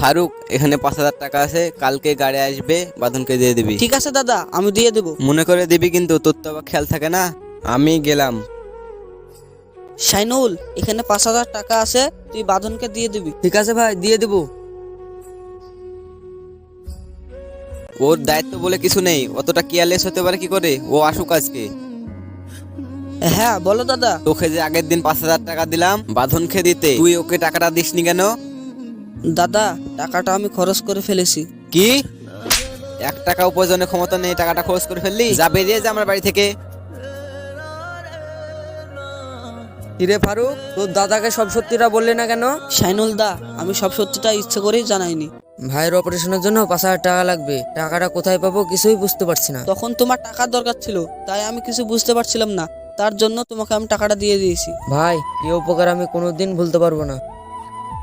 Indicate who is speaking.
Speaker 1: ফারুক, এখানে 5,000 টাকা আছে, কালকে গাড়ি আসবে, বাঁধনকে দিয়ে দিবি।
Speaker 2: ঠিক আছে দাদা, আমি দিয়ে দেবো।
Speaker 1: মনে করে দিবি কিন্তু, তোর তো আবার খেয়াল থাকে না। আমি গেলাম।
Speaker 2: শাইনুল, এখানে 5,000 টাকা আছে, তুই বাঁধনকে দিয়ে দিবি।
Speaker 3: ঠিক আছে ভাই, দিয়ে দেবো।
Speaker 1: ওর দায়িত্ব বলে কিছু নেই, অতটা কেয়ারলেস হতে পারে কি করে? ও আসুক আজকে।
Speaker 2: হ্যাঁ বলো দাদা।
Speaker 1: তোকে যে আগের দিন 5,000 টাকা দিলাম বাঁধনকে দিতে, তুই ওকে টাকাটা দিসনি কেন?
Speaker 2: দাদা, টাকাটা আমি খরচ করে ফেলেছি।
Speaker 1: কি? 1 টাকা উপার্জনের ক্ষমতা নেই, টাকাটা খরচ করে ফেললি? যা, বেরিয়ে যা আমার বাড়ি থেকে।
Speaker 3: কিরে ফারুক, তোর দাদাকে সব সত্যিটা বললি না কেন?
Speaker 2: শাইনুল দা, আমি সব সত্যিটা ইচ্ছে করেই জানাইনি।
Speaker 3: ভাইয়ের অপারেশনের জন্য 5,000 টাকা লাগবে, টাকাটা কোথায় পাবো কিছুই বুঝতে পারছি না।
Speaker 2: তখন তোমার টাকার দরকার ছিল, তাই আমি কিছু বুঝতে পারছিলাম না, তার জন্য তোমাকে আমি টাকাটা দিয়ে দিয়েছি।
Speaker 3: ভাই, এই উপকার আমি কোনোদিন ভুলতে পারবো না।